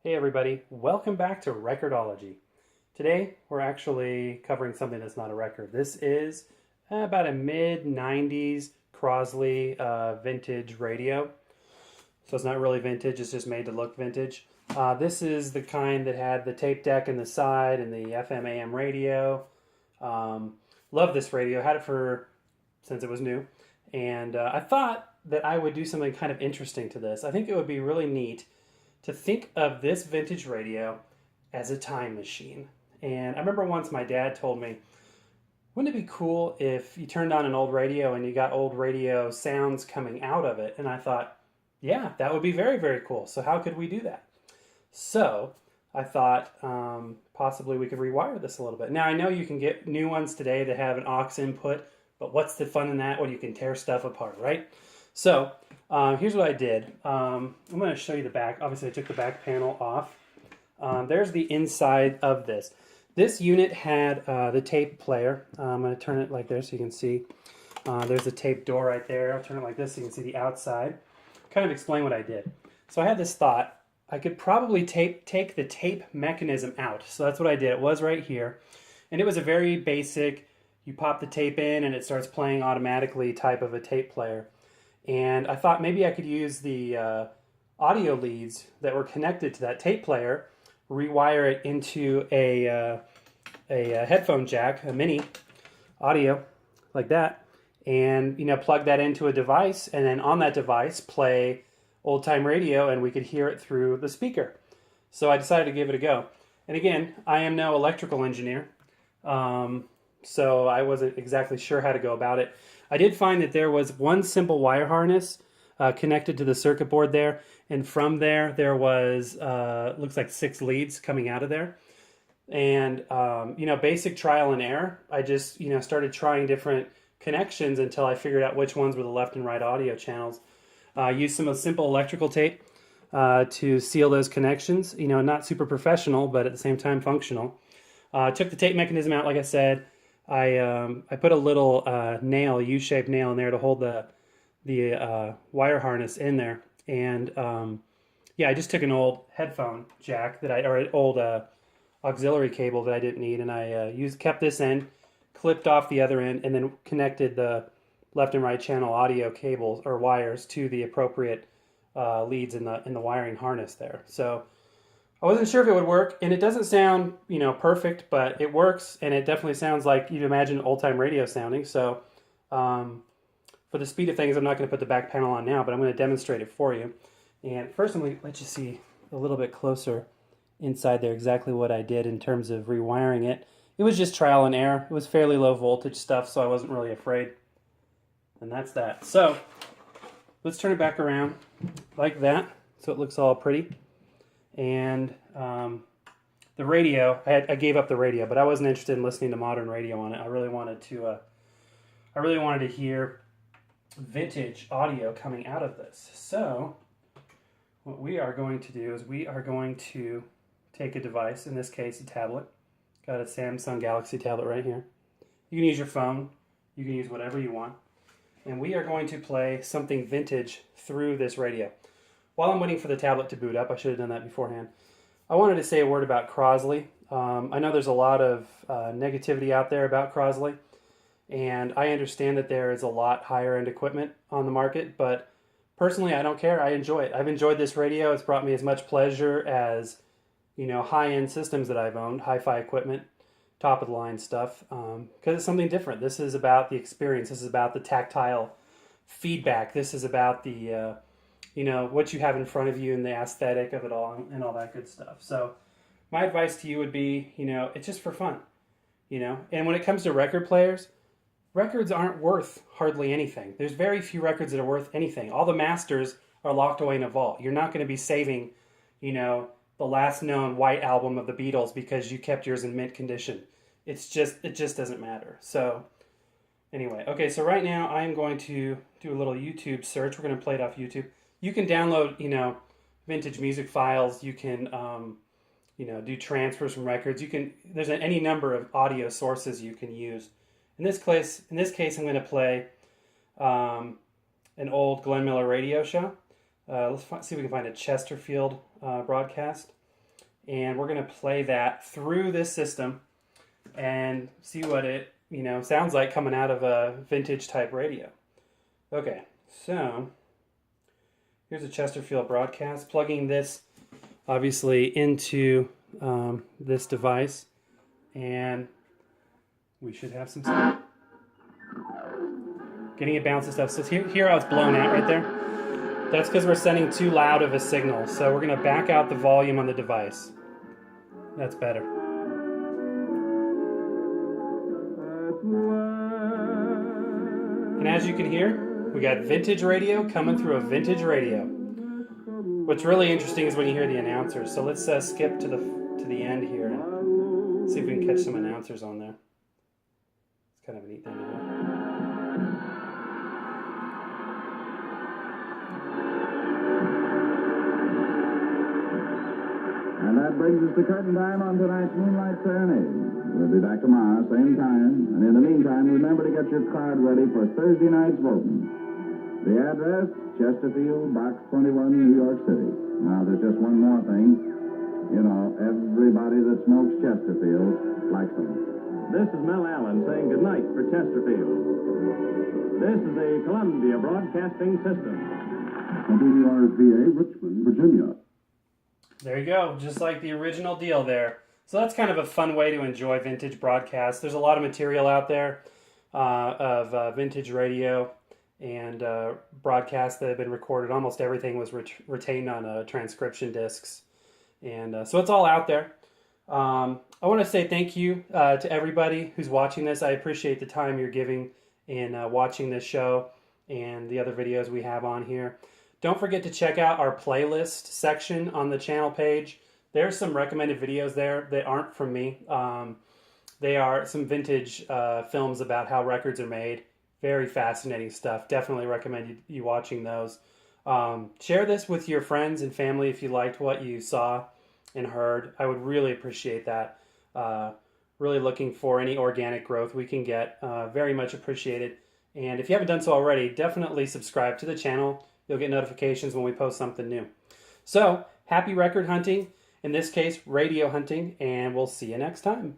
Hey everybody, welcome back to Record-ology. Today we're actually covering something that's not a record. This is about a mid-90s Crosley vintage radio. So it's not really vintage, it's just made to look vintage. This is the kind that had the tape deck in the side and the FM AM radio. Love this radio, had it since it was new. And I thought that I would do something kind of interesting to this. I think it would be really neat to think of this vintage radio as a time machine. And I remember once my dad told me, wouldn't it be cool if you turned on an old radio and you got old radio sounds coming out of it? And I thought, yeah, that would be very, very cool. So how could we do that? So I thought possibly we could rewire this a little bit. Now I know you can get new ones today that have an aux input, but what's the fun in that when you can tear stuff apart, right? So here's what I did. I'm going to show you the back. Obviously, I took the back panel off. There's the inside of this. This unit had the tape player. I'm going to turn it like this so you can see. There's a tape door right there. I'll turn it like this so you can see the outside. Kind of explain what I did. So I had this thought. I could probably take the tape mechanism out. So that's what I did. It was right here. And it was a very basic, you pop the tape in and it starts playing automatically type of a tape player. And I thought maybe I could use the audio leads that were connected to that tape player, rewire it into a headphone jack, a mini audio like that, and plug that into a device, and then on that device play old time radio, and we could hear it through the speaker. So I decided to give it a go. And again, I am no electrical engineer, so I wasn't exactly sure how to go about it. I did find that there was one simple wire harness connected to the circuit board there, and from there was looks like 6 leads coming out of there. And basic trial and error. I just started trying different connections until I figured out which ones were the left and right audio channels. Used some simple electrical tape to seal those connections. Not super professional, but at the same time functional. Took the tape mechanism out, like I said. I put a little nail, U-shaped nail in there to hold the wire harness in there, and yeah, I just took an old headphone jack or an old auxiliary cable that I didn't need, and I kept this end, clipped off the other end, and then connected the left and right channel audio cables or wires to the appropriate leads in the wiring harness there. So I wasn't sure if it would work, and it doesn't sound, perfect, but it works, and it definitely sounds like you'd imagine old-time radio sounding. So for the speed of things, I'm not going to put the back panel on now, but I'm going to demonstrate it for you. And first, I'm going to let you see a little bit closer inside there exactly what I did in terms of rewiring it. It was just trial and error. It was fairly low voltage stuff, so I wasn't really afraid. And that's that. So let's turn it back around like that so it looks all pretty. And the radio, I gave up the radio, but I wasn't interested in listening to modern radio on it. I really wanted to hear vintage audio coming out of this. So what we are going to do is we are going to take a device, in this case a tablet. Got a Samsung Galaxy tablet right here. You can use your phone, you can use whatever you want. And we are going to play something vintage through this radio. While I'm waiting for the tablet to boot up, I should have done that beforehand, I wanted to say a word about Crosley. I know there's a lot of negativity out there about Crosley, and I understand that there is a lot higher end equipment on the market, but personally I don't care. I enjoy it. I've enjoyed this radio. It's brought me as much pleasure as high-end systems that I've owned, hi-fi equipment, top-of-the-line stuff, because it's something different. This is about the experience. This is about the tactile feedback. This is about the what you have in front of you and the aesthetic of it all and all that good stuff. So my advice to you would be, it's just for fun, And when it comes to record players, records aren't worth hardly anything. There's very few records that are worth anything. All the masters are locked away in a vault. You're not going to be saving, the last known White Album of the Beatles because you kept yours in mint condition. It just doesn't matter. So anyway, okay, so right now I'm going to do a little YouTube search. We're going to play it off YouTube. You can download, vintage music files. You can, do transfers from records. There's any number of audio sources you can use. In this case, I'm going to play an old Glenn Miller radio show. Let's see if we can find a Chesterfield broadcast. and we're going to play that through this system and see what it sounds like coming out of a vintage type radio. Okay, so here's a Chesterfield broadcast, plugging this obviously into this device, and we should have some sound. Getting it bounced and stuff. So here how it's blown out right there. That's because we're sending too loud of a signal. So we're going to back out the volume on the device. That's better. And as you can hear, we got vintage radio coming through a vintage radio. What's really interesting is when you hear the announcers. So let's skip to the end here and see if we can catch some announcers on there. It's kind of a neat thing to do. And that brings us to curtain time on tonight's Moonlight Serenade. We'll be back tomorrow, same time. And in the meantime, remember to get your card ready for Thursday night's voting. The address, Chesterfield, Box 21, New York City. Now, there's just one more thing. You know, everybody that smokes Chesterfield likes them. This is Mel Allen saying goodnight for Chesterfield. This is the Columbia Broadcasting System. WRVA, Richmond, Virginia. There you go, just like the original deal there. So that's kind of a fun way to enjoy vintage broadcasts. There's a lot of material out there of vintage radio and broadcasts that have been recorded. Almost everything was retained on transcription discs. And so it's all out there. I want to say thank you to everybody who's watching this. I appreciate the time you're giving in watching this show and the other videos we have on here. Don't forget to check out our playlist section on the channel page. There's some recommended videos there that aren't from me. They are some vintage films about how records are made. Very fascinating stuff. Definitely recommend you watching those. Share this with your friends and family if you liked what you saw and heard. I would really appreciate that. Really looking for any organic growth we can get. Very much appreciated. And if you haven't done so already, definitely subscribe to the channel. You'll get notifications when we post something new. So, happy record hunting, in this case, radio hunting, and we'll see you next time.